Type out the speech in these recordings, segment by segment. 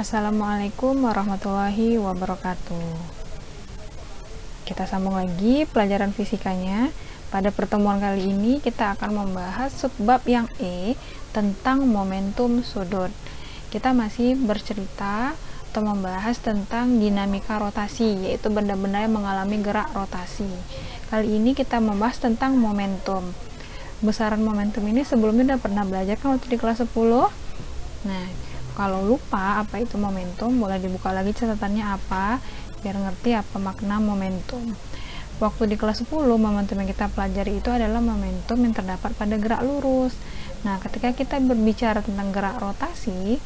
Assalamualaikum warahmatullahi wabarakatuh. Kita sambung lagi pelajaran fisikanya. Pada pertemuan kali ini kita akan membahas subbab yang E tentang momentum sudut. Kita masih bercerita atau membahas tentang dinamika rotasi, yaitu benda-benda yang mengalami gerak rotasi. Kali ini kita membahas tentang momentum. Besaran momentum ini sebelumnya udah pernah belajar kan waktu di kelas 10. Nah, kalau lupa apa itu momentum, boleh dibuka lagi catatannya apa, biar ngerti apa makna momentum. Waktu di kelas 10, momentum yang kita pelajari itu adalah momentum yang terdapat pada gerak lurus. Nah, ketika kita berbicara tentang gerak rotasi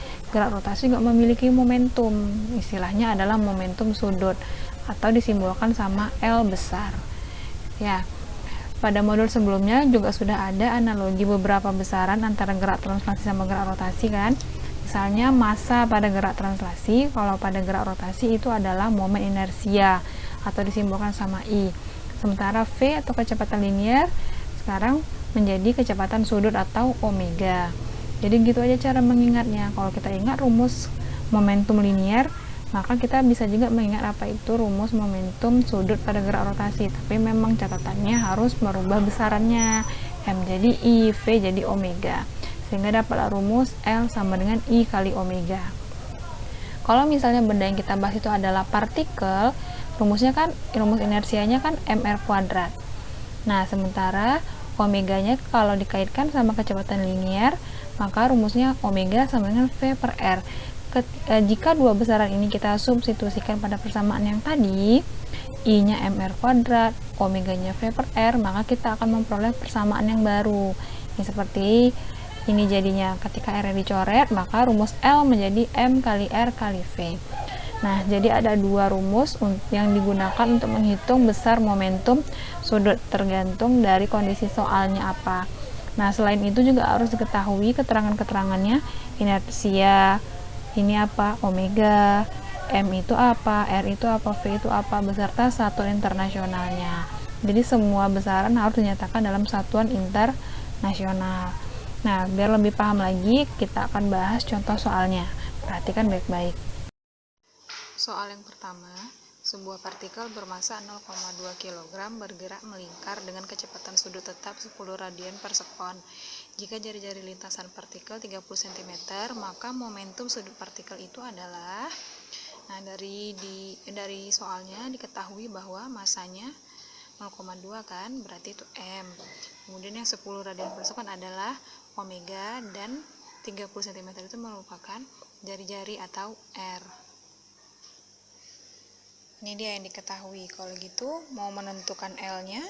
juga memiliki momentum. Istilahnya adalah momentum sudut, atau disimbolkan sama L besar. Ya, pada modul sebelumnya juga sudah ada analogi beberapa besaran antara gerak translasi sama gerak rotasi kan. Misalnya massa pada gerak translasi, kalau pada gerak rotasi itu adalah momen inersia atau disimbolkan sama I. Sementara V atau kecepatan linear sekarang menjadi kecepatan sudut atau omega. Jadi gitu aja cara mengingatnya. Kalau kita ingat rumus momentum linear, maka kita bisa juga mengingat apa itu rumus momentum sudut pada gerak rotasi. Tapi memang catatannya harus merubah besarannya. M jadi I, V jadi omega. Sehingga dapatlah rumus L sama dengan I kali omega. Kalau misalnya benda yang kita bahas itu adalah partikel, rumus inersianya kan mr kuadrat. Nah, sementara omeganya kalau dikaitkan sama kecepatan linear, maka rumusnya omega sama dengan V per R. Jika dua besaran ini kita substitusikan pada persamaan yang tadi, I-nya mr kuadrat, omeganya V per R, maka kita akan memperoleh persamaan yang baru. Ini seperti ini jadinya, ketika R dicoret, maka rumus L menjadi M kali R kali V. Nah, jadi ada dua rumus yang digunakan untuk menghitung besar momentum sudut, tergantung dari kondisi soalnya apa. Nah, selain itu juga harus diketahui keterangan-keterangannya, inersia, ini apa, omega, M itu apa, R itu apa, V itu apa, beserta satuan internasionalnya. Jadi semua besaran harus dinyatakan dalam satuan internasional. Nah, biar lebih paham lagi, kita akan bahas contoh soalnya. Perhatikan baik-baik. Soal yang pertama, sebuah partikel bermassa 0,2 kg bergerak melingkar dengan kecepatan sudut tetap 10 radian per sekon. Jika jari-jari lintasan partikel 30 cm, maka momentum sudut partikel itu adalah, nah dari soalnya diketahui bahwa masanya 0,2 kan, berarti itu M. Kemudian yang 10 radian per sekon adalah omega, dan 30 cm itu merupakan jari-jari atau R. Ini dia yang diketahui. Kalau gitu mau menentukan L-nya,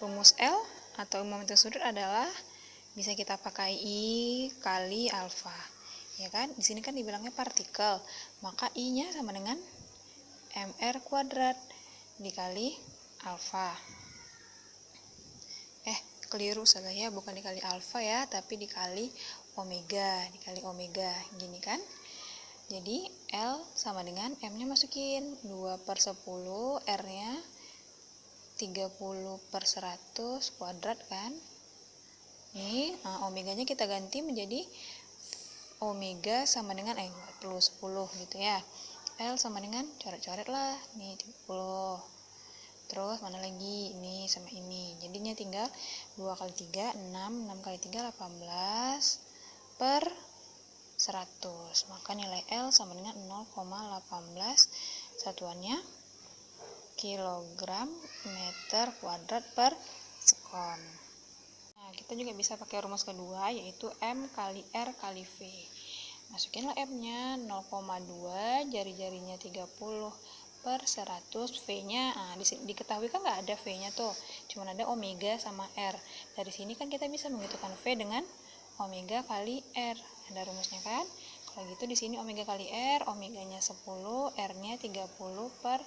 rumus L atau momentum sudut adalah bisa kita pakai I kali alfa. Ya kan? Di sini kan dibilangnya partikel, maka I-nya sama dengan mr kuadrat dikali alfa. Keliru saya, bukan dikali alfa ya, tapi dikali omega, gini kan. Jadi L sama dengan M-nya masukin 2 per 10, R-nya 30 per 100 kuadrat kan. Ini omeganya kita ganti menjadi omega sama dengan 10 gitu ya. L sama dengan coret-coret lah, nih 30. Terus mana lagi, ini sama ini, jadinya tinggal 2 kali 3, 6 kali 3, 18 per 100, maka nilai L sama dengan 0,18, satuannya kilogram meter kuadrat per sekon. Nah, kita juga bisa pakai rumus kedua, yaitu M kali R kali V. Masukinlah M-nya 0,2, jari-jarinya 30 per 100, V-nya diketahui kan nggak ada V-nya tuh, cuma ada omega sama R. Dari sini kan kita bisa menghitungkan V dengan omega kali R, ada rumusnya kan. Kalau gitu di sini omega kali R, omeganya 10, R-nya 30 per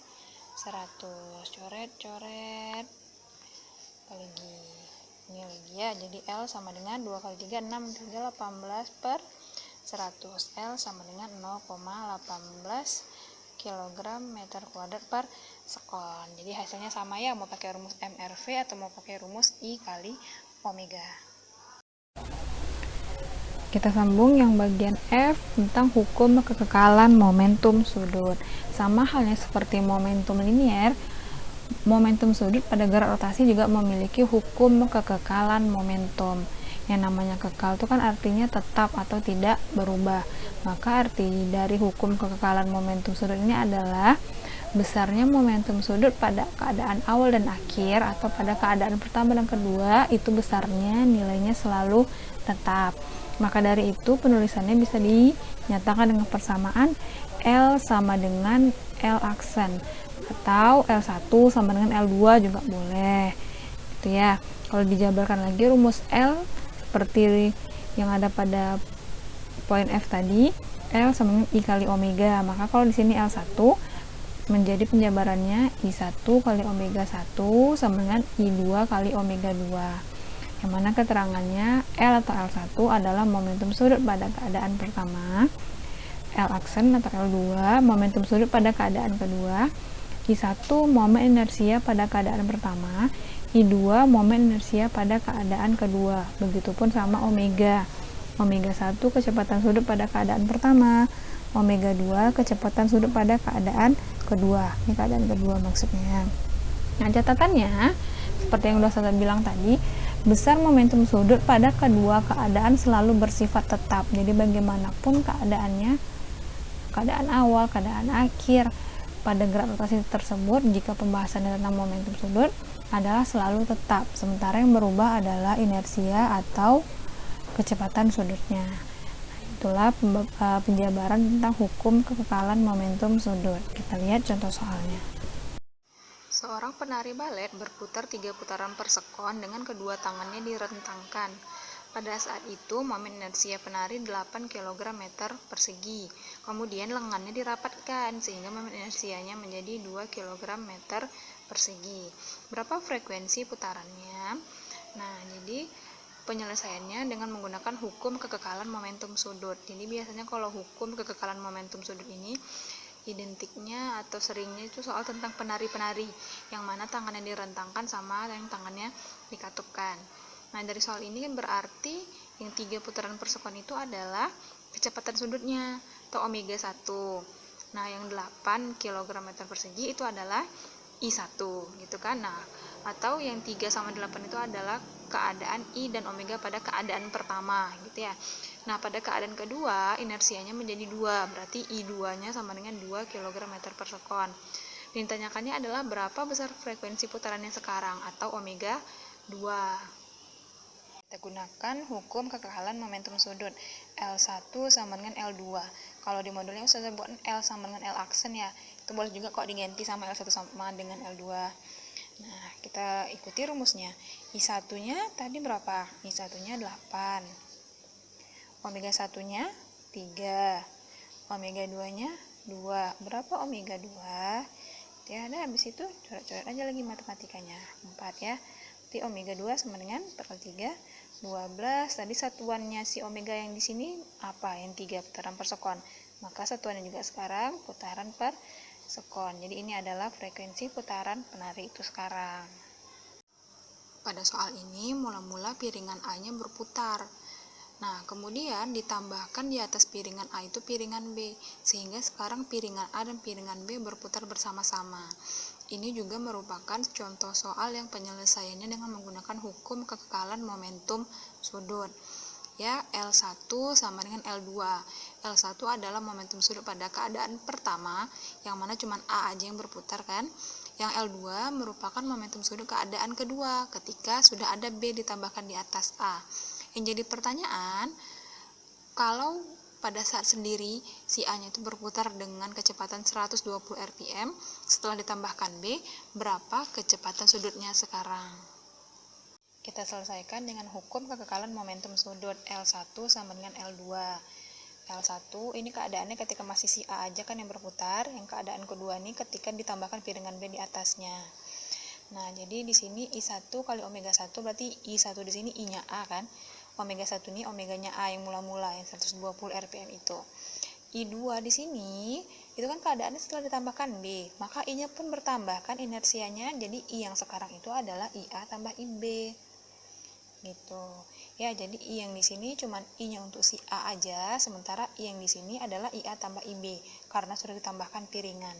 100, coret-coret lagi, ini lagi ya. Jadi L sama dengan 2 kali 3, 6, 3, 18 per 100, L sama dengan 0,18 kilogram meter kuadrat per sekon. Jadi hasilnya sama ya, mau pakai rumus MRV atau mau pakai rumus I kali omega. Kita sambung yang bagian F tentang hukum kekekalan momentum sudut. Sama halnya seperti momentum linier, momentum sudut pada gerak rotasi juga memiliki hukum kekekalan momentum. Yang namanya kekal itu kan artinya tetap atau tidak berubah. Maka arti dari hukum kekekalan momentum sudut ini adalah besarnya momentum sudut pada keadaan awal dan akhir atau pada keadaan pertama dan kedua itu besarnya nilainya selalu tetap. Maka dari itu penulisannya bisa dinyatakan dengan persamaan L sama dengan L aksen atau L1 sama dengan L2 juga boleh. Itu ya. Kalau dijabarkan lagi rumus L seperti yang ada pada poin F tadi, L sama dengan I kali omega. Maka kalau di sini L1 menjadi penjabarannya I1 kali omega 1 sama dengan I2 kali omega 2. Yang mana keterangannya L atau L1 adalah momentum sudut pada keadaan pertama, L aksen atau L2 momentum sudut pada keadaan kedua, I1 momen inersia pada keadaan pertama, I2 momen inersia pada keadaan kedua. Begitupun sama omega. Omega 1 kecepatan sudut pada keadaan pertama, omega 2 kecepatan sudut pada keadaan kedua. Ini keadaan kedua maksudnya. Nah, catatannya seperti yang udah saya bilang tadi, besar momentum sudut pada kedua keadaan selalu bersifat tetap. Jadi bagaimanapun keadaannya, keadaan awal, keadaan akhir pada gerak rotasi tersebut, jika pembahasan tentang momentum sudut adalah selalu tetap. Sementara yang berubah adalah inersia atau kecepatan sudutnya. Itulah penjabaran tentang hukum kekekalan momentum sudut. Kita lihat contoh soalnya. Seorang penari balet berputar 3 putaran per sekon dengan kedua tangannya direntangkan. Pada saat itu, momen inersia penari 8 kg meter persegi. Kemudian lengannya dirapatkan sehingga momen inersianya menjadi 2 kg meter persegi. Berapa frekuensi putarannya? Nah, jadi penyelesaiannya dengan menggunakan hukum kekekalan momentum sudut. Jadi biasanya kalau hukum kekekalan momentum sudut ini identiknya atau seringnya itu soal tentang penari-penari yang mana tangannya direntangkan sama yang tangannya dikatupkan. Nah, dari soal ini kan berarti yang 3 putaran per sekon itu adalah kecepatan sudutnya atau omega 1. Nah, yang 8 kg meter persegi itu adalah I1 gitu kan. Nah, atau yang 3 sama 8 itu adalah keadaan I dan omega pada keadaan pertama gitu ya. Nah, pada keadaan kedua, inersianya menjadi 2, berarti I2-nya sama dengan 2 kg meter per sekon. Ditanyakannya adalah berapa besar frekuensi putarannya sekarang, atau omega 2. Kita gunakan hukum kekekalan momentum sudut, L1 sama dengan L2. Kalau di modulnya saya buat L sama dengan L aksen ya, itu boleh juga kok diganti sama L1 sama dengan L2. Nah, kita ikuti rumusnya. I1-nya tadi berapa? I1-nya 8. Omega 1-nya 3, omega 2-nya 2. Berapa omega 2? Ya, nah habis itu coret-coret aja lagi matematikanya. 4 ya. Berarti omega 2 sama dengan 4 kali 3, 12. Tadi satuannya si omega yang di sini apa? Yang 3 putaran per sekon. Maka satuannya juga sekarang putaran per sekon. Jadi ini adalah frekuensi putaran penari itu sekarang. Pada soal ini mula-mula piringan A-nya berputar. Nah, kemudian ditambahkan di atas piringan A itu piringan B, sehingga sekarang piringan A dan piringan B berputar bersama-sama. Ini juga merupakan contoh soal yang penyelesaiannya dengan menggunakan hukum kekekalan momentum sudut. Ya, L1 sama dengan L2. L1 adalah momentum sudut pada keadaan pertama, yang mana cuma A aja yang berputar kan. Yang L2 merupakan momentum sudut keadaan kedua, ketika sudah ada B ditambahkan di atas A. Yang jadi pertanyaan, kalau pada saat sendiri si A-nya itu berputar dengan kecepatan 120 rpm, setelah ditambahkan B, berapa kecepatan sudutnya sekarang? Kita selesaikan dengan hukum kekekalan momentum sudut, L1 sama dengan L2. L1 ini keadaannya ketika masih si A aja kan yang berputar, yang keadaan kedua ini ketika ditambahkan piringan B di atasnya. Nah, jadi di sini I1 kali omega 1 berarti I1 di sini I-nya A kan. Omega 1 ini omeganya A yang mula-mula yang 120 rpm itu. I2 di sini itu kan keadaannya setelah ditambahkan B, maka I-nya pun bertambah kan inersianya, jadi I yang sekarang itu adalah IA tambah IB. gitu. Ya, jadi I yang di sini cuman I-nya untuk si A aja, sementara I yang di sini adalah IA tambah IB karena sudah ditambahkan piringan.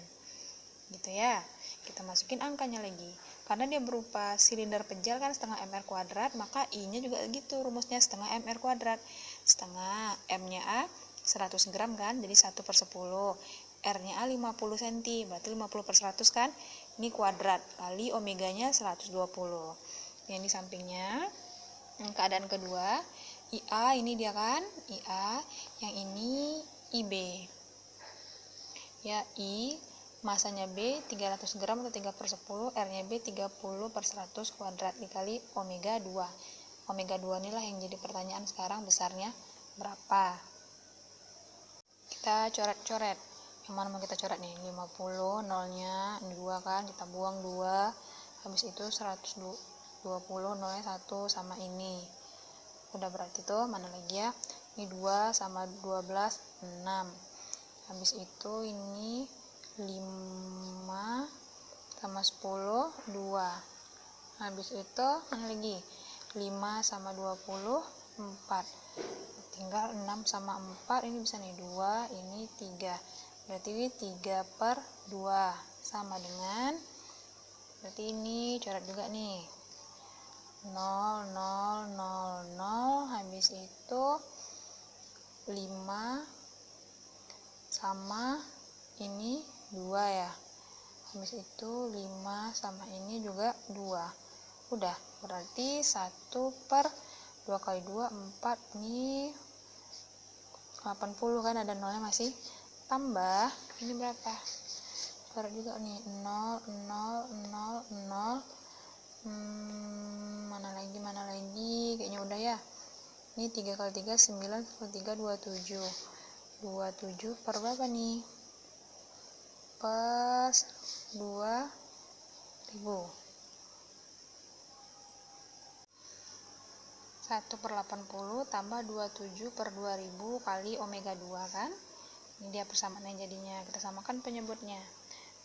Gitu ya. Kita masukin angkanya lagi. Karena dia berupa silinder pejal kan setengah MR kuadrat, maka I-nya juga gitu rumusnya setengah MR kuadrat. Setengah M-nya A 100 gram kan, jadi 1/10. R-nya A 50 cm, berarti 50 per 100 kan, ini kuadrat, kali omeganya 120. Yang di sampingnya, keadaan kedua, IA ini dia kan, IA, yang ini IB. Ya, I, masanya B 300 gram atau 3/10, R-nya B 30 per 100 kuadrat dikali omega 2. Omega 2 inilah yang jadi pertanyaan sekarang, besarnya berapa. Kita coret-coret. Yang mana mau kita coret nih? 50, nolnya, ini 2 kan, kita buang 2. Habis itu 120, nolnya 1 sama ini. Udah berarti tuh, mana lagi ya? Ini 2 sama 12, 6. Habis itu ini 5 sama 10, 2. Habis itu mana lagi? 5 sama 20, 4. Tinggal 6 sama 4, ini bisa nih 2, ini 3. Berarti 3/2 sama dengan, berarti ini coret juga nih, 0, 0, 0, 0. Habis itu 5 sama ini 2 ya. Habis itu 5 sama ini juga 2. Udah, berarti 1/2 kali 2, 4. Ini 80 kan, ada nolnya masih. Tambah, ini berapa? Coret juga nih, 0, 0, 0, 0. Mana lagi? Kayaknya udah ya. Ini 3 kali 3, 9, 3, 27. 27 per berapa nih? Per 2000. 1/80 tambah 27 per 2000 kali omega 2 kan. Ini dia persamaannya jadinya. Kita samakan penyebutnya.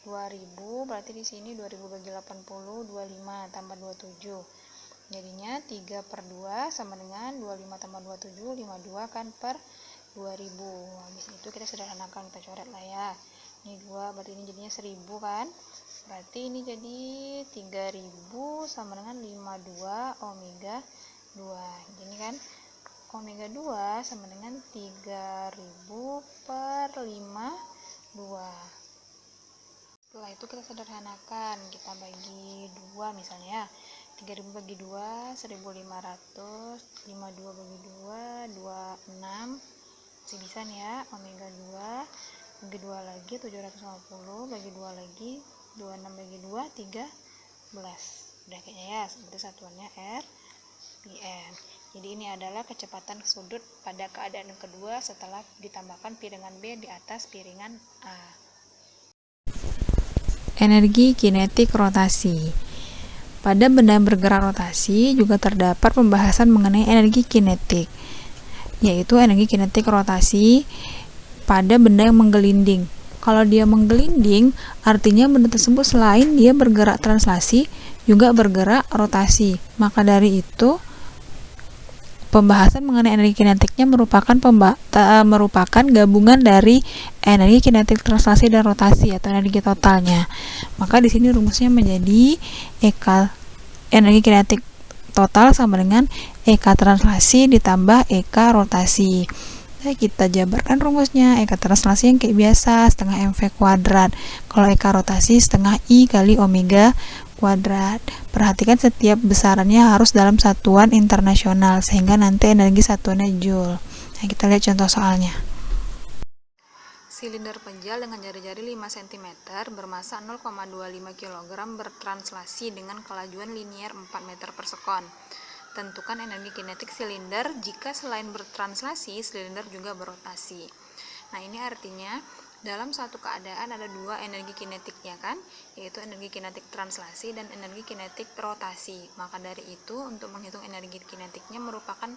2000 berarti di sini 2000 bagi 80, 25 tambah 27. Jadinya 3/2 sama dengan 25 tambah 27, 52 kan per 2000. Habis itu kita sederhanakan, kita coret lah ya. Ini 2, berarti ini jadinya 1000 kan. Berarti ini jadi 3000 sama dengan 52 omega 2. Jadi kan omega 2 sama dengan 3000 per 52. Setelah itu kita sederhanakan, kita bagi 2 misalnya ya. 3000 bagi 2, 1500, 52 bagi 2, 26. Masih bisa nih ya, omega 2 bagi 2 lagi, 750 bagi 2 lagi, 26 bagi 2, 13. Udah kayaknya ya, seperti satuannya RPM. Jadi ini adalah kecepatan sudut pada keadaan kedua setelah ditambahkan piringan B di atas piringan A. Energi kinetik rotasi. Pada benda yang bergerak rotasi juga terdapat pembahasan mengenai energi kinetik, yaitu energi kinetik rotasi pada benda yang menggelinding. Kalau dia menggelinding, artinya benda tersebut selain dia bergerak translasi, juga bergerak rotasi. Maka dari itu, pembahasan mengenai energi kinetiknya merupakan gabungan dari energi kinetik translasi dan rotasi atau energi totalnya. Maka di sini rumusnya menjadi energi kinetik total sama dengan EK translasi ditambah EK rotasi. Nah, kita jabarkan rumusnya. EK translasi yang kayak biasa, setengah MV kuadrat. Kalau EK rotasi setengah I kali omega kuadrat. Perhatikan setiap besarannya harus dalam satuan internasional sehingga nanti energi satuannya joule. Nah, kita lihat contoh soalnya. Silinder pejal dengan jari-jari 5 cm bermassa 0,25 kg bertranslasi dengan kelajuan linier 4 meter per sekon. Tentukan energi kinetik silinder jika selain bertranslasi, silinder juga berotasi. Nah, ini artinya dalam satu keadaan ada dua energi kinetiknya kan, yaitu energi kinetik translasi dan energi kinetik rotasi. Maka dari itu untuk menghitung energi kinetiknya merupakan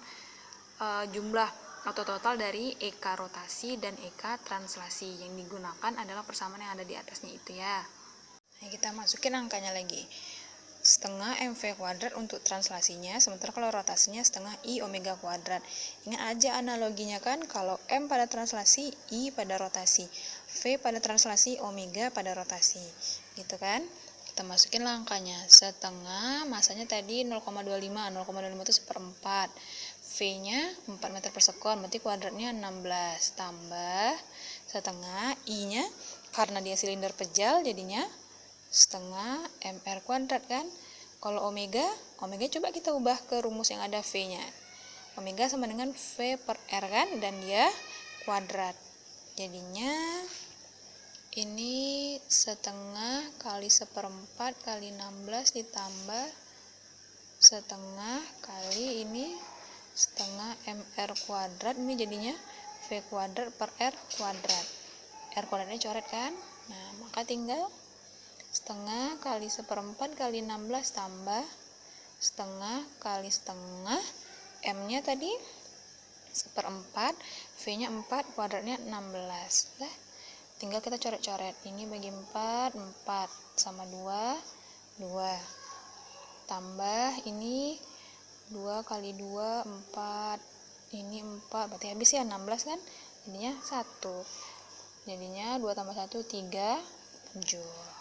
jumlah atau total dari EK rotasi dan EK translasi. Yang digunakan adalah persamaan yang ada di atasnya itu ya. Nah, kita masukin angkanya lagi. setengah mv kuadrat untuk translasinya, sementara kalau rotasinya setengah I omega kuadrat. Ingat aja analoginya kan, kalau M pada translasi, I pada rotasi, V pada translasi, omega pada rotasi, gitu kan. Kita masukin angkanya, setengah, masanya tadi 0,25 itu seperempat, V-nya 4 meter per sekon, berarti kuadratnya 16, tambah setengah, I-nya karena dia silinder pejal jadinya setengah mr kuadrat kan. Kalau omega coba kita ubah ke rumus yang ada V-nya. Omega sama dengan V per R kan, dan dia kuadrat. Jadinya ini setengah kali seperempat kali 16 ditambah setengah kali ini setengah mr kuadrat, ini jadinya V kuadrat per R kuadrat. R kuadratnya coret kan. Nah, maka tinggal setengah kali seperempat kali 16 tambah setengah kali setengah, M-nya tadi seperempat, V-nya 4, kuadratnya 16. Nah, tinggal kita coret-coret. Ini bagi 4, 4 sama 2, 2. Tambah ini 2 kali 2, 4. Ini 4, berarti habis ya 16 kan? Jadinya 1. Jadinya 2 tambah 1, 3 penjul.